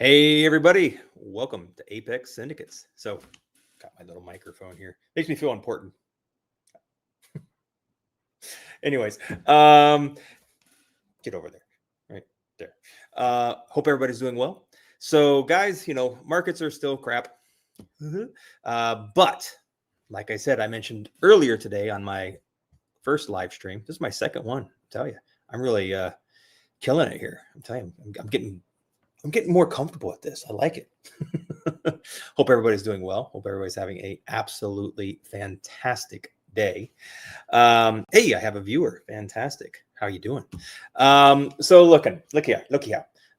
Hey, everybody. Welcome to Apex Syndicates. So, got my little microphone here. Makes me feel important. Anyways, get over there. Right there. Hope everybody's doing well. So, guys, markets are still crap. But like I said, I mentioned earlier today on my first live stream, this is my second one. I tell you, I'm really killing it here. I'm telling you, I'm getting more comfortable with this. I like it. Hope everybody's doing well. Hope everybody's having a absolutely fantastic day. Hey, I have a viewer. Fantastic. How you doing? So look here.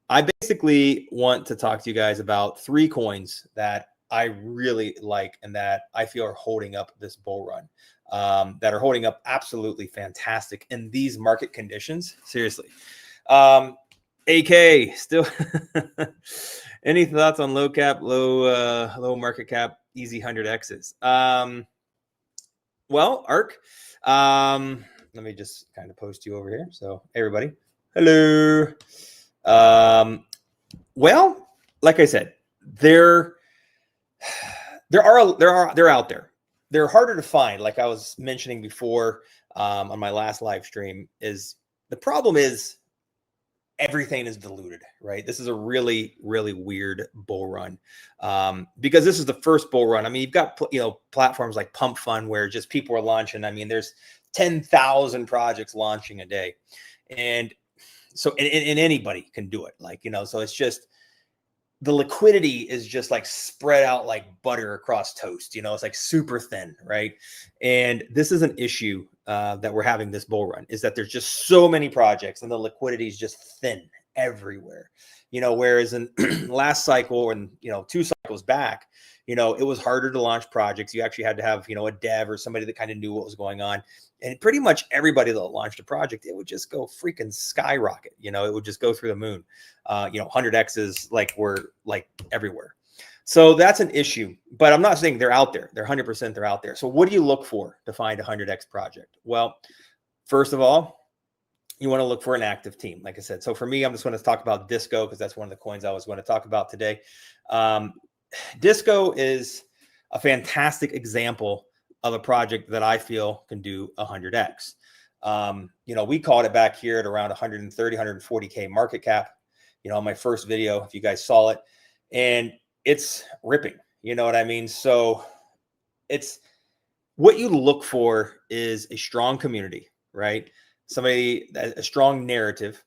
I basically want to talk to you guys about three coins that I really like and that I feel are holding up this bull run. That are holding up absolutely fantastic in these market conditions. Seriously. AK still any thoughts on low cap, low market cap, easy 100Xs? Well, Ark, let me just kind of post you over here. So everybody, hello. Well, like I said, they're out there. They're harder to find. Like I was mentioning before, on my last live stream, is the problem is everything is diluted, right? This is a really, really weird bull run, because this is the first bull run. I mean, you've got, platforms like Pump Fund where just people are launching. I mean, there's 10,000 projects launching a day. And so, and anybody can do it. So it's just, the liquidity is just like spread out like butter across toast. It's like super thin, right? And this is an issue that we're having this bull run, is that there's just so many projects and the liquidity is just thin everywhere. Whereas in last cycle and 2 cycles back, it was harder to launch projects. You actually had to have a dev or somebody that kind of knew what was going on. And pretty much everybody that launched a project, it would just go freaking skyrocket. It would just go through the moon. 100Xs were everywhere. So that's an issue, but I'm not saying they're out there. They're 100% they're out there. So what do you look for to find a 100X project? Well, first of all, you want to look for an active team. Like I said, so for me, I'm just going to talk about Disco because that's one of the coins I was going to talk about today. Disco is a fantastic example of a project that I feel can do 100X. We called it back here at around 130, 140K market cap, on my first video, if you guys saw it, and it's ripping, you know what I mean? So it's what you look for is a strong community, right? A strong narrative,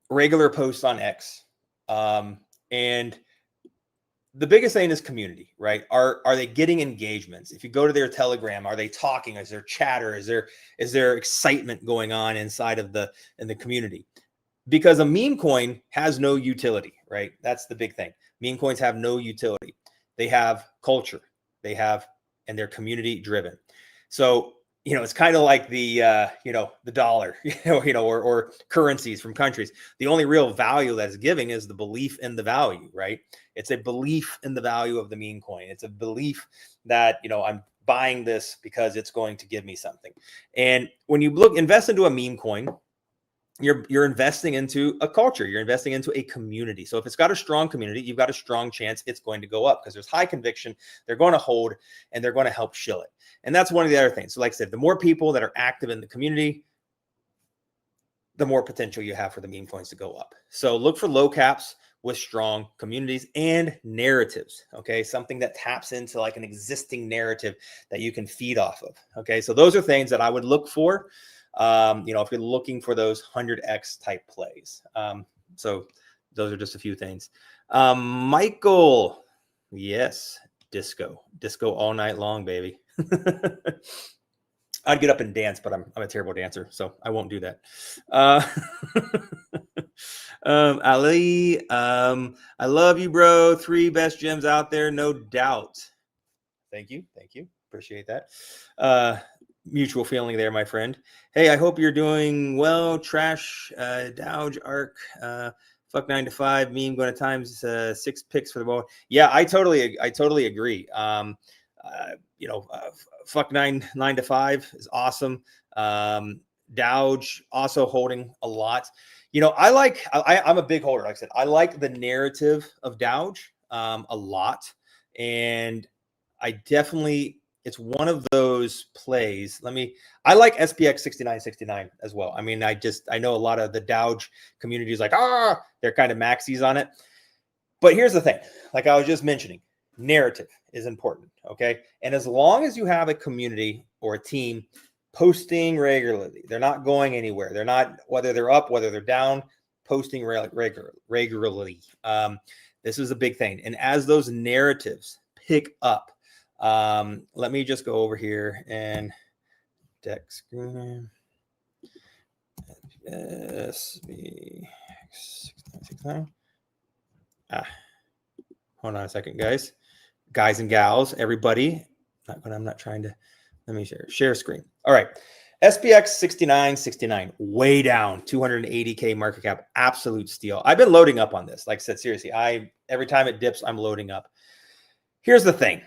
regular posts on X, and the biggest thing is community, right? Are they getting engagements? If you go to their Telegram, are they talking? Is there chatter? Is there excitement going on inside of the community? Because a meme coin has no utility, right? That's the big thing. Meme coins have no utility. They have culture. And they're community driven. So, it's kind of like the dollar, or currencies from countries. The only real value that is giving is the belief in the value, right? It's a belief in the value of the meme coin. It's a belief that, I'm buying this because it's going to give me something. And when you invest into a meme coin, you're investing into a culture. You're investing into a community. So if it's got a strong community, you've got a strong chance it's going to go up because there's high conviction. They're going to hold and they're going to help shill it. And that's one of the other things. So like I said, the more people that are active in the community, the more potential you have for the meme coins to go up. So look for low caps with strong communities and narratives. Okay. Something that taps into like an existing narrative that you can feed off of. Okay. So those are things that I would look for. If you're looking for those 100X type plays. So those are just a few things. Michael, yes, disco all night long, baby. I'd get up and dance, but I'm a terrible dancer, so I won't do that. Ali, I love you, bro. 3 best gems out there, no doubt. Thank you. Appreciate that. Mutual feeling there, my friend. Hey, I hope you're doing well. Trash, Dowge, Ark, fuck 9 to 5, meme going to times 6 picks for the ball. Yeah, I totally agree. Fuck 9 to 5 is awesome. Dowge also holding a lot. I'm a big holder. Like I said, I like the narrative of Dowge a lot. And I definitely, it's one of those plays. I like SPX 6969 as well. I mean, I know a lot of the Dowge community is like, they're kind of maxis on it. But here's the thing, like I was just mentioning, narrative is important. Okay. And as long as you have a community or a team posting regularly, they're not going anywhere. They're not, whether they're up, whether they're down, posting regularly. This is a big thing. And as those narratives pick up, let me just go over here and deck screen. SPX6969. Hold on a second, guys and gals, everybody. I'm not trying to, let me share screen. All right. SPX 6969, way down, 280K market cap, absolute steal. I've been loading up on this. Like I said, seriously, every time it dips, I'm loading up. Here's the thing.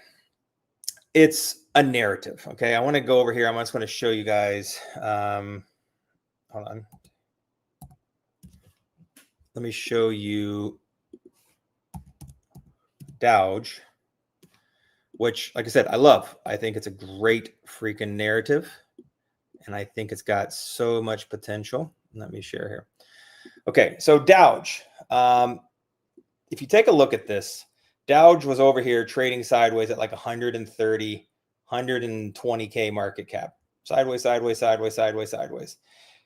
It's a narrative. Okay. I want to go over here. I'm just going to show you guys. Hold on. Let me show you Dowge, which, like I said, I love. I think it's a great freaking narrative. And I think it's got so much potential. Let me share here. Okay, so Dowge. If you take a look at this, Dowge was over here trading sideways at like 130, 120K market cap. Sideways, sideways, sideways, sideways, sideways.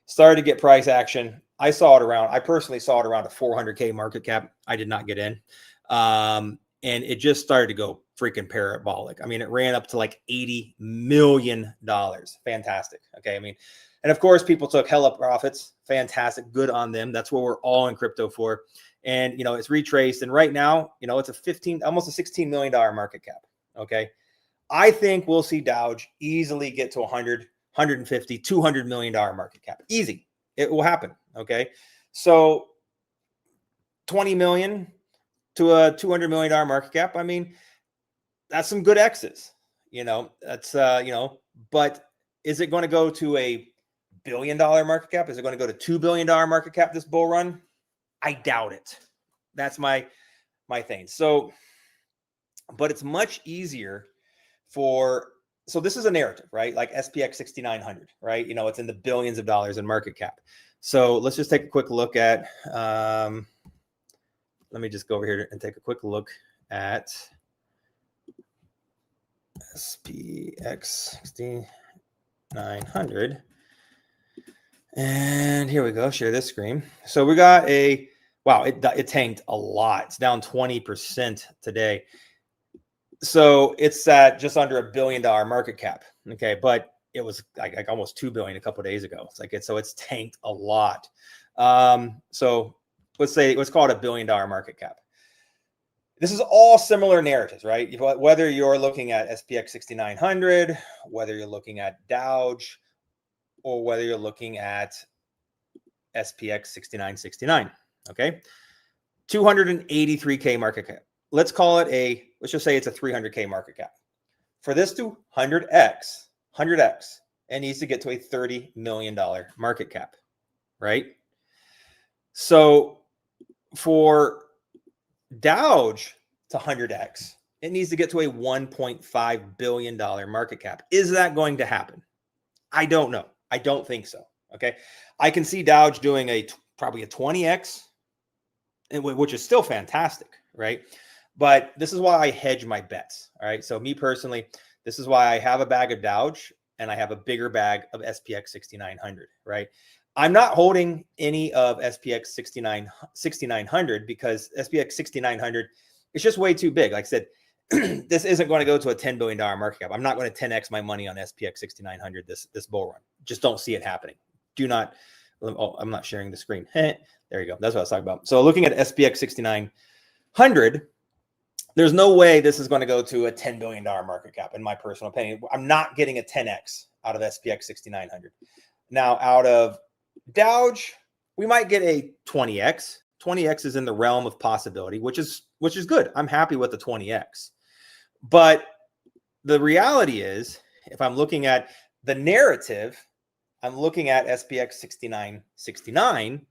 Started to get price action. I personally saw it around a 400K market cap. I did not get in. And it just started to go freaking parabolic. I mean, it ran up to like $80 million. Fantastic. Okay. I mean, and of course, people took hella profits. Fantastic. Good on them. That's what we're all in crypto for. And, it's retraced. And right now, it's almost a $16 million market cap. Okay. I think we'll see Dowge easily get to 100, 150, $200 million market cap. Easy. It will happen. Okay. So 20 million to a $200 million market cap. I mean, that's some good X's, that's, but is it going to go to a $1 billion market cap? Is it going to go to $2 billion market cap this bull run? I doubt it. That's my thing. So, but it's much easier so this is a narrative, right? Like SPX 6900, right? It's in the billions of dollars in market cap. So let's just take a quick look at, let me just go over here and take a quick look at SPX 6900. And here we go. Share this screen. So we got wow, it tanked a lot. It's down 20% today. So it's at just under $1 billion market cap. Okay. But it was like almost 2 billion a couple of days ago. So it's tanked a lot. So let's call it $1 billion market cap. This is all similar narratives, right? Whether you're looking at SPX 6900, whether you're looking at Dowge, or whether you're looking at SPX 6969, okay? 283K market cap. Let's just say it's a 300K market cap. For this to 100X, it needs to get to a $30 million market cap, right? So for Dowge to 100X, it needs to get to a $1.5 billion market cap. Is that going to happen? I don't know. I don't think so. Okay. I can see Dowge doing probably a 20X, which is still fantastic, right? But this is why I hedge my bets. All right. So me personally, this is why I have a bag of Dowge and I have a bigger bag of SPX 6900, right? I'm not holding any of SPX 6900 because SPX 6900 is just way too big. Like I said, this isn't going to go to a $10 billion market cap. I'm not going to 10X my money on SPX 6900 this bull run. Just don't see it happening. I'm not sharing the screen. There you go. That's what I was talking about. So looking at SPX 6900, there's no way this is going to go to a $10 billion market cap, in my personal opinion. I'm not getting a 10X out of SPX 6900. Now, out of Dowge, we might get a 20X. 20X is in the realm of possibility, which is good. I'm happy with the 20X. But the reality is, if I'm looking at the narrative, I'm looking at SPX 6969,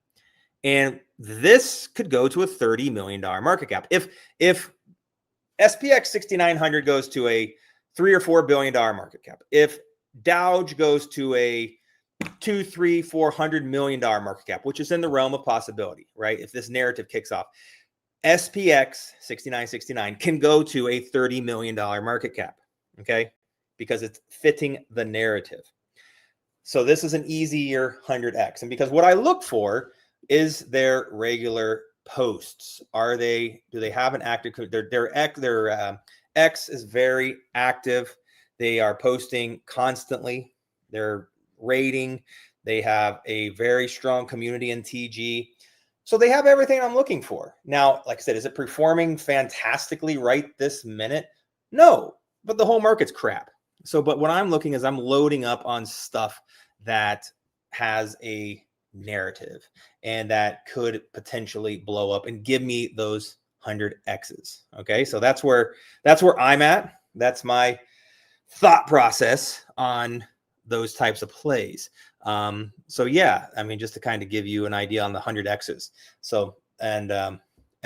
And this could go to a $30 million market cap. If SPX 6900 goes to a $3 or $4 billion market cap, if Dowge goes to a $200, $300, $400 million market cap, which is in the realm of possibility, right? If this narrative kicks off, SPX 6969 can go to a $30 million market cap, okay? Because it's fitting the narrative. So this is an easier 100X. And because what I look for is their regular posts. Do they have an active, their X is very active. They are posting constantly. They're rating. They have a very strong community in TG. So they have everything I'm looking for. Now, like I said, is it performing fantastically right this minute? No, but the whole market's crap. So, but what I'm looking is I'm loading up on stuff that has a narrative and that could potentially blow up and give me those 100Xs. Okay. So that's where I'm at. That's my thought process on those types of plays. So yeah, I mean, just to kind of give you an idea on the 100Xs. So, and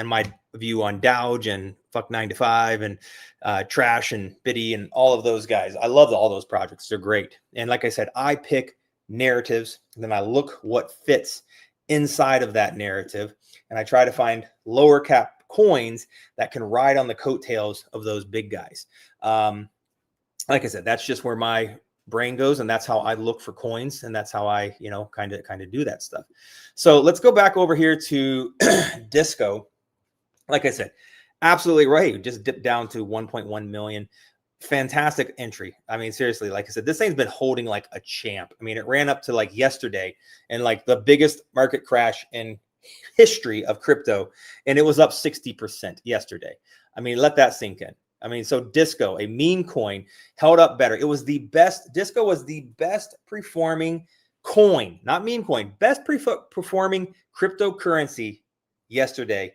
my view on Dowge and Fuck 9 to 5 and Trash and Biddy and all of those guys. I love all those projects. They're great. And like I said, I pick narratives and then I look what fits inside of that narrative. And I try to find lower cap coins that can ride on the coattails of those big guys. Like I said, that's just where my brain goes, and that's how I look for coins, and that's how I, kind of do that stuff. So let's go back over here to Disco. Like I said, absolutely right. Just dipped down to 1.1 million. Fantastic entry. I mean, seriously, like I said, this thing's been holding like a champ. I mean, it ran up to like yesterday and like the biggest market crash in history of crypto, and it was up 60% yesterday. I mean, let that sink in. I mean, so Disco, a meme coin, held up better. It was the best. Disco was the best performing coin, not meme coin, best performing cryptocurrency yesterday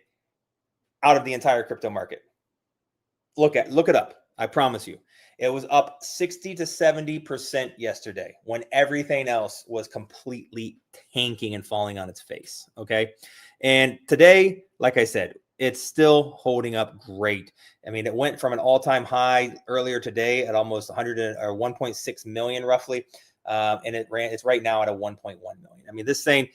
out of the entire crypto market. Look it up. I promise you. It was up 60 to 70% yesterday when everything else was completely tanking and falling on its face. Okay. And today, like I said, it's still holding up great. I mean, it went from an all-time high earlier today at almost 1.6 million roughly. And it's right now at a 1.1 million. I mean, this thing,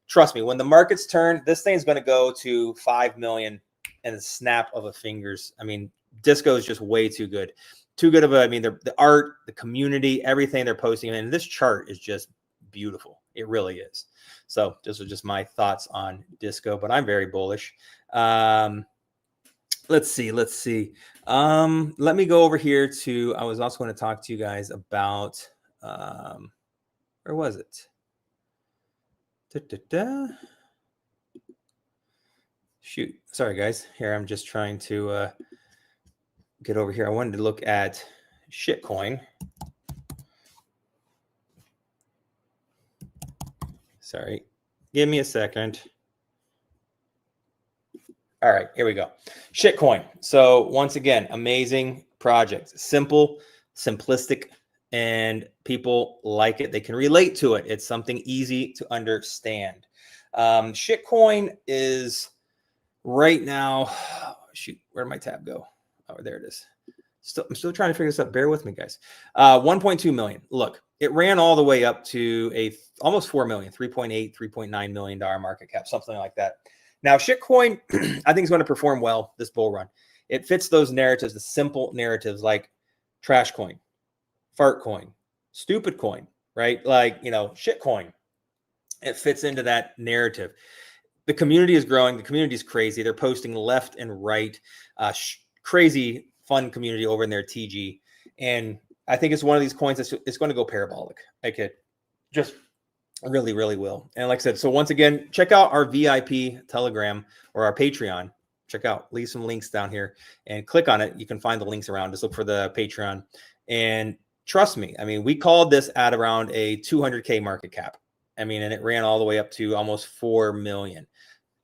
trust me, when the markets turn, this thing's going to go to 5 million in the snap of a fingers. I mean, Disco is just way too good. Too good of a, I mean, the art, the community, everything they're posting. And this chart is just beautiful. It really is. So this was just my thoughts on Disco, but I'm very bullish. Let's see. Let me go over here to, I was also going to talk to you guys about, where was it? Shoot. Sorry, guys. Here, I'm just trying to get over here. I wanted to look at shitcoin. Sorry. Give me a second. All right, here we go. Shitcoin. So once again, amazing project. Simple, simplistic, and people like it. They can relate to it. It's something easy to understand. Shitcoin is right now, shoot, where did my tab go? Oh, there it is. I'm still trying to figure this out. Bear with me, guys. 1.2 million. Look, it ran all the way up to almost 4 million, 3.8, $3.9 million market cap, something like that. Now, shitcoin, I think is going to perform well this bull run. It fits those narratives, the simple narratives like trash coin, fart coin, stupid coin, right? Like, shitcoin. It fits into that narrative. The community is growing. The community is crazy. They're posting left and right. Crazy fun community over in their TG. And I think it's one of these coins that's it's going to go parabolic. Like it just really, really will. And like I said, so once again, check out our VIP Telegram or our Patreon. Leave some links down here and click on it. You can find the links around. Just look for the Patreon. And trust me, I mean, we called this at around a 200K market cap. I mean, and it ran all the way up to almost 4 million.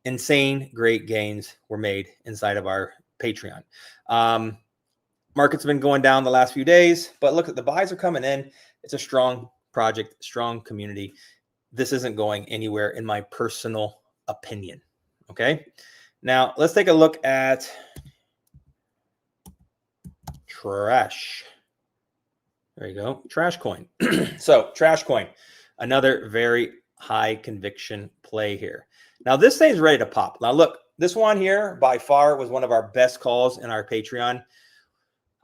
Insane, great gains were made inside of our Patreon. Markets have been going down the last few days, but look, the buys are coming in. It's a strong project, strong community. This isn't going anywhere in my personal opinion. Okay. Now let's take a look at Trash. There you go. Trash Coin. So Trash Coin, another very high conviction play here. Now this thing's ready to pop. Now look, this one here by far was one of our best calls in our Patreon.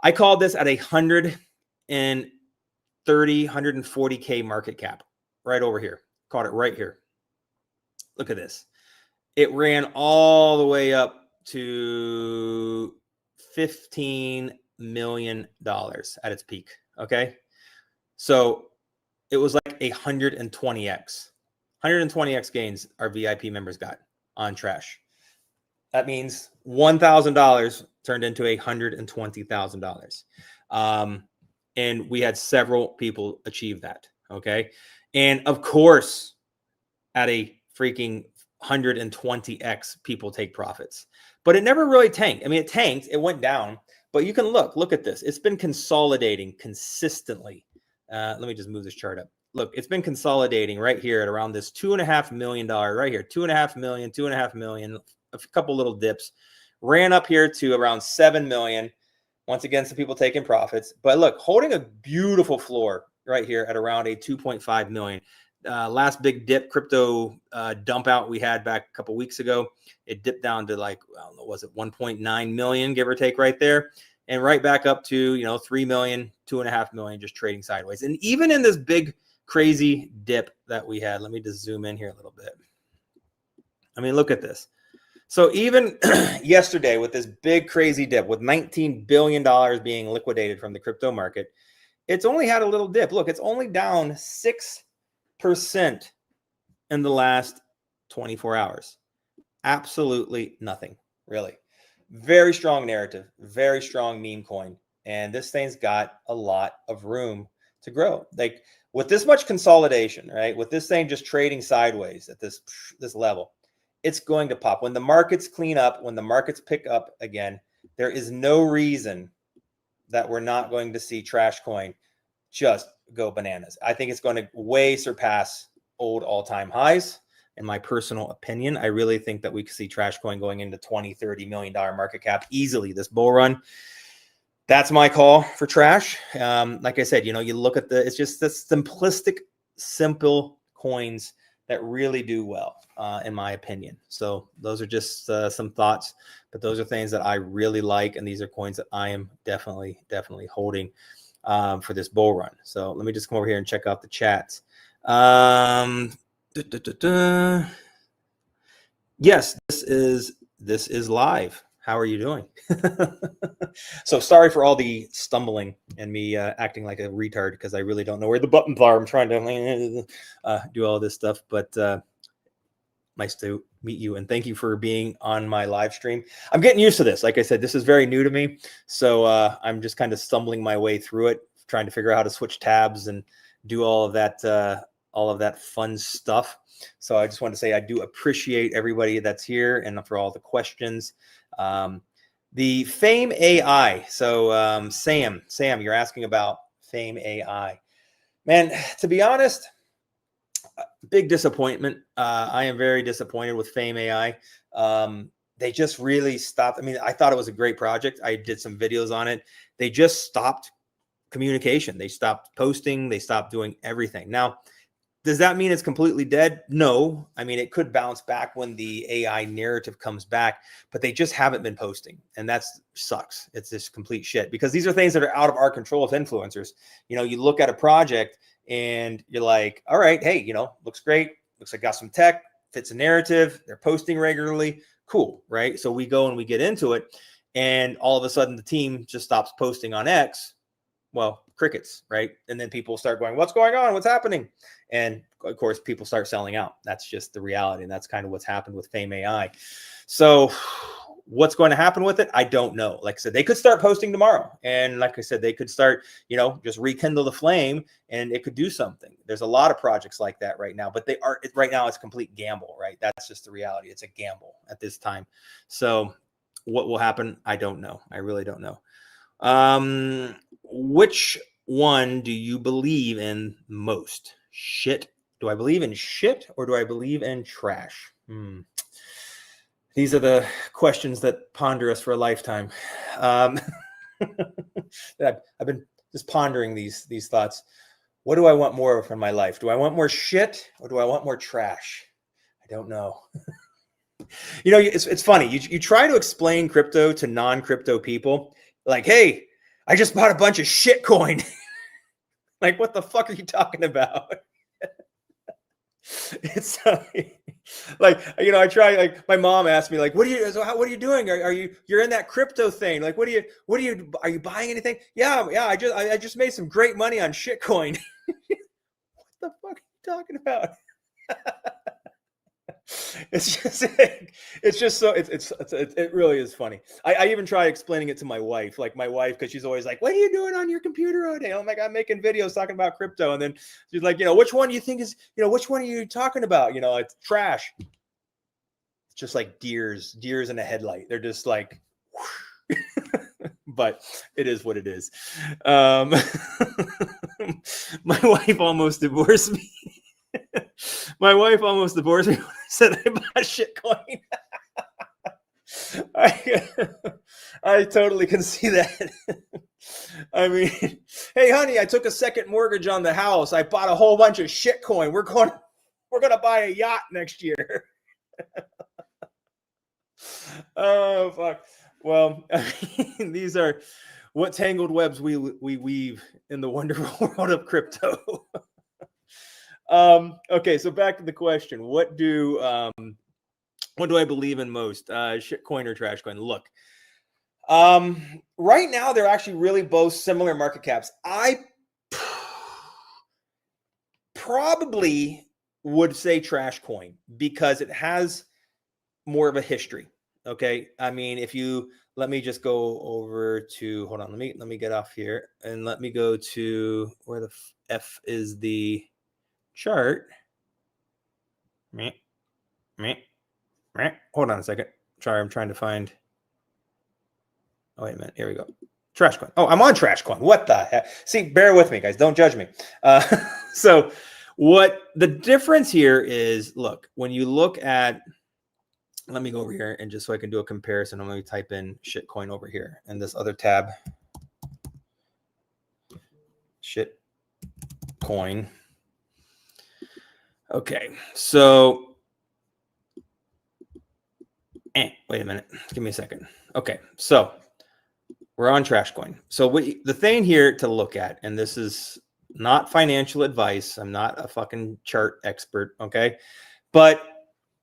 I called this at 140K market cap right over here. Caught it right here. Look at this. It ran all the way up to $15 million at its peak. Okay. So it was like 120x. 120x gains our VIP members got on Trash. That means $1,000 turned into $120,000. And we had several people achieve that. Okay. And of course, at a freaking 120x, people take profits. But it never really tanked. I mean, it tanked, it went down, but you can look at this. It's been consolidating consistently. Let me just move this chart up. Look, it's been consolidating right here at around this $2.5 million right here, 2.5 million, 2.5 million, a couple little dips, ran up here to around 7 million. Once again, some people taking profits, but look, holding a beautiful floor right here at around a 2.5 million. Last big dip, crypto dump out we had back a couple weeks ago, it dipped down to like, I don't know, was it 1.9 million, give or take right there, and right back up to 3 million, 2.5 million, just trading sideways. And even in this big crazy dip that we had, let me just zoom in here a little bit. I mean, look at this. So even yesterday with this big crazy dip with $19 billion being liquidated from the crypto market, it's only had a little dip. Look, it's only down 6% in the last 24 hours. Absolutely nothing, really. Very strong narrative, very strong meme coin. And this thing's got a lot of room to grow. Like with this much consolidation, right? With this thing just trading sideways at this level, it's going to pop. When the markets clean up, when the markets pick up again, there is no reason that we're not going to see Trash Coin just go bananas. I think it's going to way surpass old all-time highs. In my personal opinion, I really think that we could see Trash Coin going into $20-30 million market cap easily this bull run. That's my call for Trash. Like I said, you look at it's just the simplistic, simple coins that really do well, in my opinion. So those are just some thoughts, but those are things that I really like. And these are coins that I am definitely holding for this bull run. So let me just come over here and check out the chats. Yes, this is live. How are you doing? So sorry for all the stumbling and me acting like a retard because I really don't know where the buttons are. I'm trying to do all this stuff, but nice to meet you and thank you for being on my live stream. I'm getting used to this. Like I said, this is very new to me, so I'm just kind of stumbling my way through it, trying to figure out how to switch tabs and do all of that fun stuff. So I just want to say I do appreciate everybody that's here and for all the questions. The Fame AI. So Sam, you're asking about Fame AI. Man, to be honest, big disappointment. I am very disappointed with Fame AI. They just really stopped. I mean, I thought it was a great project. I did some videos on it. They just stopped communication. They stopped posting. They stopped doing everything. Now, does that mean it's completely dead? No. I mean, it could bounce back when the AI narrative comes back, but they just haven't been posting. And that sucks. It's just complete shit because these are things that are out of our control as influencers. You look at a project and you're like, all right, hey, looks great. Looks like got some tech, fits a narrative. They're posting regularly. Cool. Right. So we go and we get into it. And all of a sudden the team just stops posting on X. Well, crickets, right? And then people start going, what's going on? What's happening? And of course, people start selling out. That's just the reality. And that's kind of what's happened with Fame AI. So what's going to happen with it? I don't know. Like I said, they could start posting tomorrow. And like I said, they could start, just rekindle the flame and it could do something. There's a lot of projects like that right now, but right now it's a complete gamble, right? That's just the reality. It's a gamble at this time. So what will happen? I don't know. I really don't know. Which one do you believe in most? Shit. Do I believe in shit or do I believe in trash? These are the questions that ponder us for a lifetime. I've been just pondering these thoughts. What do I want more of in my life? Do I want more shit or do I want more trash? I don't know. You know, it's funny. You try to explain crypto to non-crypto people, like, hey, I just bought a bunch of shit coin. Like, what the fuck are you talking about? It's like, you know, I try, like, my mom asked me, like, what are you doing? You're in that crypto thing? Like, are you buying anything? Yeah. I just made some great money on shitcoin. What the fuck are you talking about? It really is funny. I even try explaining it to my wife, because she's always like, what are you doing on your computer all day? I'm like, I'm making videos talking about crypto. And then she's like, which one do you think is, which one are you talking about? It's trash. It's just like deers in a headlight. They're just like, but it is what it is. My wife almost divorced me. My wife almost divorced me when I said I bought shitcoin. I totally can see that. I mean, hey, honey, I took a second mortgage on the house. I bought a whole bunch of shitcoin. We're going to buy a yacht next year. Oh, fuck. Well, I mean, these are what tangled webs we weave in the wonderful world of crypto. Okay, so back to the question. What do I believe in most? Shitcoin or trash coin? Look, right now they're actually really both similar market caps. I probably would say trash coin because it has more of a history. Okay, I mean, let me just go over to, hold on, let me get off here and let me go to where the F is the chart. Hold on a second. Sorry, I'm trying to find. Oh, wait a minute. Here we go. Trash coin. Oh, I'm on trash coin. What the heck? See, bear with me, guys. Don't judge me. So what the difference here is, look, when you look at, let me go over here and just so I can do a comparison, I'm going to type in shitcoin over here and this other tab. Shitcoin. Okay, so wait a minute. Give me a second. Okay, so we're on trash coin. So the thing here to look at, and this is not financial advice. I'm not a fucking chart expert. Okay, but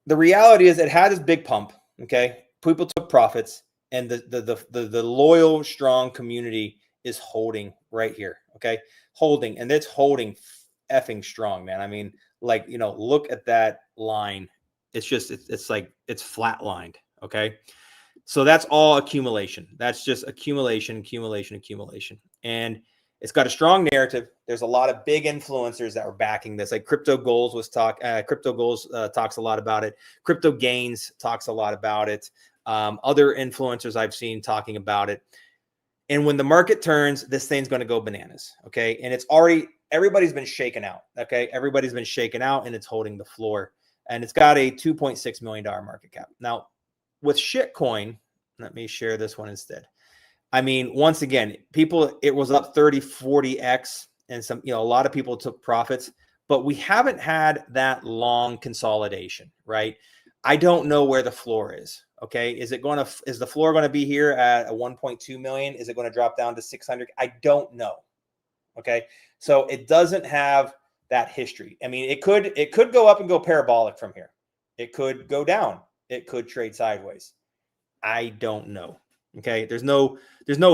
the reality is it had this big pump. Okay, people took profits, and the loyal, strong community is holding right here. Okay, holding, and it's holding effing strong, man. I mean, like, look at that line. It's just, it's like, it's flatlined. Okay. So that's all accumulation. That's just accumulation. And it's got a strong narrative. There's a lot of big influencers that are backing this. Like Crypto Goals talks a lot about it. Crypto Gains talks a lot about it. Other influencers I've seen talking about it. And when the market turns, this thing's going to go bananas. Okay. And everybody's been shaken out. Okay. Everybody's been shaken out and it's holding the floor. And it's got a $2.6 million market cap. Now, with shitcoin, let me share this one instead. I mean, once again, it was up 30, 40x, and a lot of people took profits, but we haven't had that long consolidation, right? I don't know where the floor is. Okay. Is the floor going to be here at a 1.2 million? Is it going to drop down to 600? I don't know. Okay. So it doesn't have that history. I mean, it could go up and go parabolic from here. It could go down. It could trade sideways. I don't know. Okay. There's no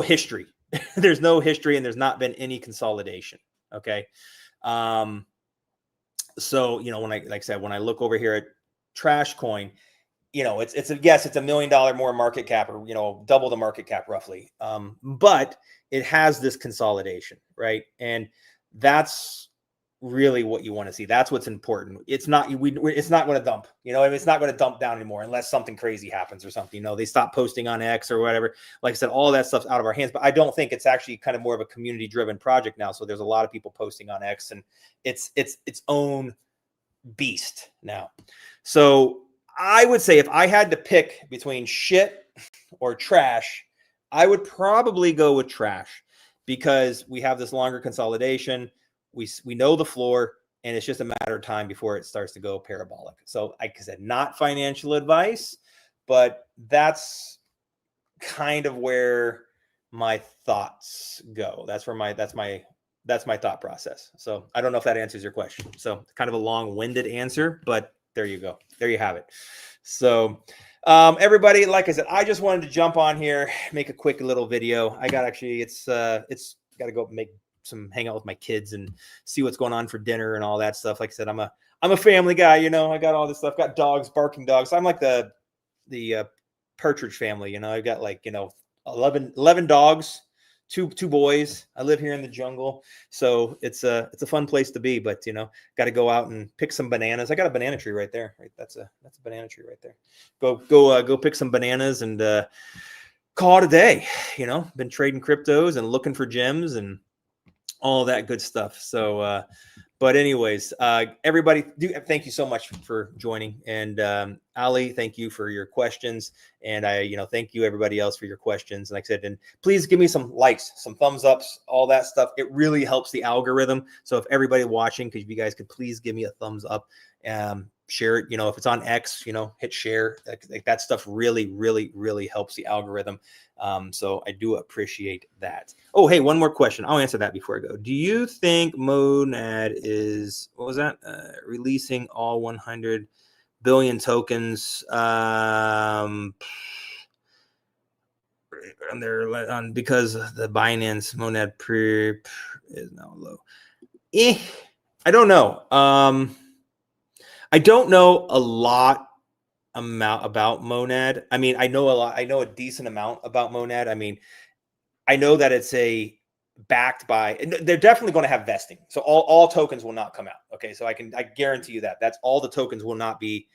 history. There's no history, and there's not been any consolidation. Okay. So, when I look over here at trash coin, it's a $1 million more market cap, or, double the market cap roughly. But it has this consolidation, right? And that's really what you want to see. That's what's important. It's not going to dump, it's not going to dump down anymore unless something crazy happens or something. They stop posting on X or whatever. Like I said, all that stuff's out of our hands, but I don't think it's actually kind of more of a community driven project now. So there's a lot of people posting on X, and it's its own beast now. So I would say if I had to pick between shit or trash, I would probably go with trash because we have this longer consolidation. We know the floor, and it's just a matter of time before it starts to go parabolic. So, like I said, not financial advice, but that's kind of where my thoughts go. That's my thought process. So I don't know if that answers your question. So kind of a long-winded answer, but there you go. There you have it. So everybody, like I said, I just wanted to jump on here, make a quick little video. I got it's got to go hang out with my kids and see what's going on for dinner and all that stuff. Like I said, I'm a family guy, you know, I got all this stuff, got dogs, barking dogs. I'm like the Partridge Family, you know, I've got like, you know, 11 dogs, two boys. I live here in the jungle, so it's a fun place to be. But you know, got to go out and pick some bananas. I got a banana tree right there. Right, that's a banana tree right there. Go pick some bananas and call it a day. You know, been trading cryptos and looking for gems and all that good stuff. So, but anyways, everybody, thank you so much for joining. And Ali, thank you for your questions. And thank you everybody else for your questions. And like I said, and please give me some likes, some thumbs ups, all that stuff. It really helps the algorithm. So if everybody watching, if you guys could please give me a thumbs up, share it. You know, if it's on X, you know, hit share. Like that stuff really, really, really helps the algorithm. So I do appreciate that. Oh, hey, one more question. I'll answer that before I go. Do you think Monad is, releasing all 100 billion tokens because the Binance Monad is now low? I don't know. I don't know a lot about Monad. I mean, I know a lot. I know a decent amount about Monad. I mean, I know that it's backed by. They're definitely going to have vesting, so all tokens will not come out. Okay, so I guarantee you that. That's all the tokens will not be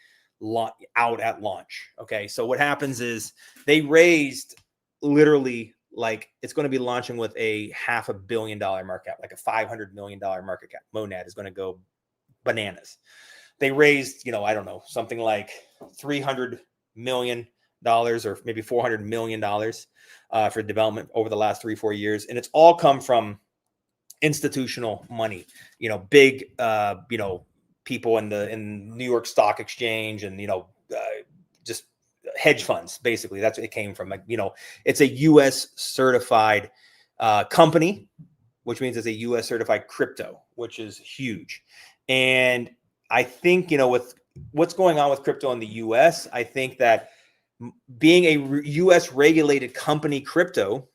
out at launch. Okay, so what happens is they raised literally like it's going to be launching with a $500 million market cap, like a $500 million market cap. Monad is going to go bananas. They raised, I don't know, something like $300 million or maybe $400 million for development over the last 3-4 years. And it's all come from institutional money, big, people in New York Stock Exchange and, just hedge funds, basically. That's what it came from. Like, it's a U.S. certified company, which means it's a U.S. certified crypto, which is huge. And I think, with what's going on with crypto in the U.S., I think that being a U.S. regulated company crypto,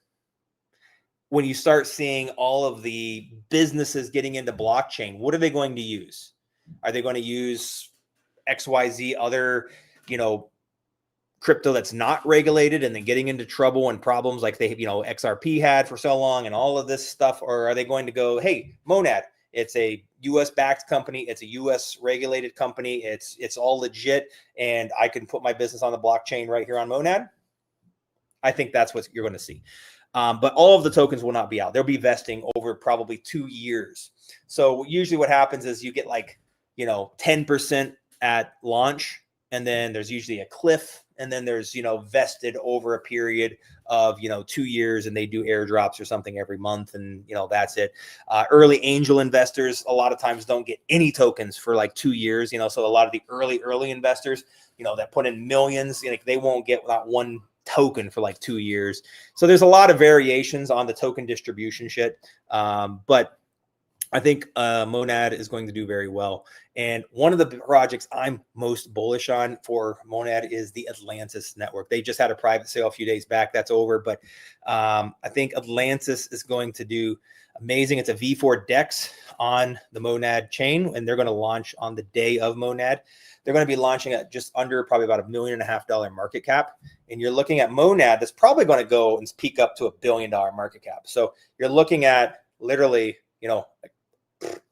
when you start seeing all of the businesses getting into blockchain, what are they going to use? Are they going to use XYZ other, crypto that's not regulated and then getting into trouble and problems like XRP had for so long and all of this stuff? Or are they going to go, hey, Monad, it's a U.S. backed company. It's a U.S. regulated company. It's all legit. And I can put my business on the blockchain right here on Monad. I think that's what you're going to see. But all of the tokens will not be out. They'll be vesting over probably 2 years. So usually what happens is you get 10% at launch. And then there's usually a cliff. And then there's, vested over a period of, 2 years, and they do airdrops or something every month. And, that's it. Early angel investors, a lot of times don't get any tokens for 2 years, so a lot of the early investors, that put in millions, they won't get that one token for 2 years. So there's a lot of variations on the token distribution shit. But I think Monad is going to do very well. And one of the projects I'm most bullish on for Monad is the Atlantis network. They just had a private sale a few days back. That's over. But I think Atlantis is going to do amazing. It's a V4 DEX on the Monad chain, and they're going to launch on the day of Monad. They're going to be launching at just under probably about $1.5 million market cap. And you're looking at Monad that's probably going to go and peak up to $1 billion market cap. So you're looking at literally, a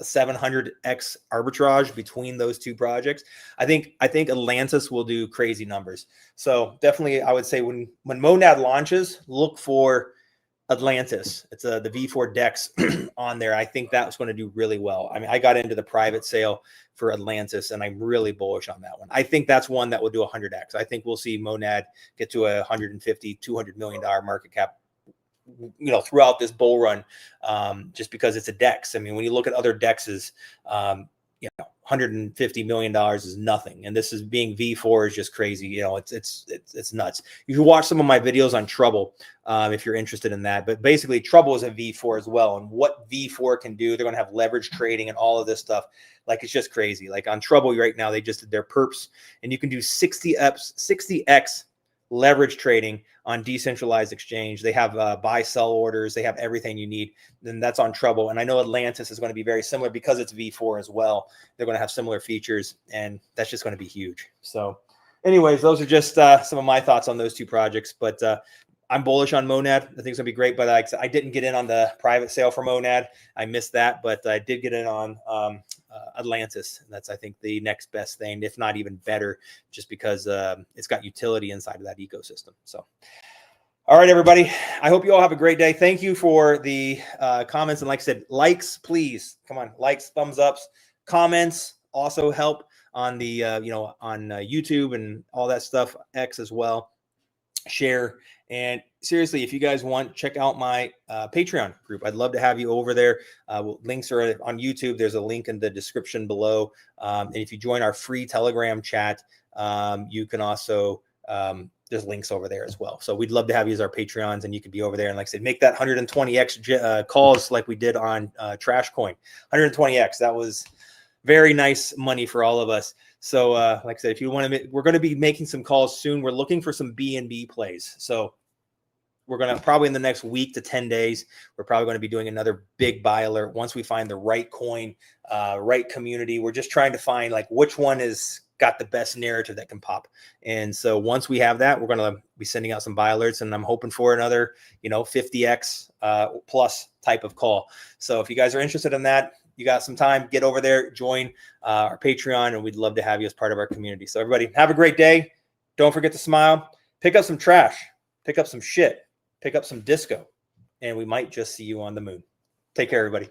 700x arbitrage between those two projects. I think Atlantis will do crazy numbers. So definitely, I would say when Monad launches, look for Atlantis. It's the V4 Dex on there. I think that was going to do really well. I mean, I got into the private sale for Atlantis, and I'm really bullish on that one. I think that's one that will do 100x. I think we'll see Monad get to a $150, $200 million market cap, you know, throughout this bull run, just because it's a Dex. I mean, when you look at other Dexes, you know, $150 million is nothing, and this is being V4 is just crazy. You know, it's nuts. You can watch some of my videos on Trouble if you're interested in that. But basically, Trouble is a V4 as well, and what V4 can do, they're going to have leverage trading and all of this stuff. Like, it's just crazy. Like on Trouble right now, they just did their perps, and you can do 60x leverage trading on decentralized exchange. They have buy sell orders. They have everything you need. Then that's on Trouble. And I know Atlantis is going to be very similar because it's V4 as well. They're going to have similar features, and that's just going to be huge. So anyways, those are just some of my thoughts on those two projects. But I'm bullish on Monad. I think it's going to be great. But I didn't get in on the private sale for Monad. I missed that, but I did get in on Atlantis. And that's, I think, the next best thing, if not even better, just because it's got utility inside of that ecosystem. So, all right, everybody. I hope you all have a great day. Thank you for the comments. And like I said, likes, please. Come on, likes, thumbs ups, comments also help on the, you know, on YouTube and all that stuff, X as well. Share. And seriously, if you guys want, check out my Patreon group. I'd love to have you over there. Links are on YouTube. There's a link in the description below. And if you join our free Telegram chat, you can also, there's links over there as well. So we'd love to have you as our Patreons, and you could be over there. And like I said, make that 120x calls like we did on Trash Coin. 120x. That was very nice money for all of us. So like I said, if you want to, we're going to be making some calls soon. We're looking for some BNB plays. So we're going to probably in the next week to 10 days, we're probably going to be doing another big buy alert once we find the right coin, right community. We're just trying to find like which one is got the best narrative that can pop. And so once we have that, we're going to be sending out some buy alerts, and I'm hoping for another, you know, 50x plus type of call. So if you guys are interested in that, you got some time, get over there, join our Patreon, and we'd love to have you as part of our community. So everybody, have a great day. Don't forget to smile. Pick up some trash. Pick up some shit. Pick up some disco. And we might just see you on the moon. Take care, everybody.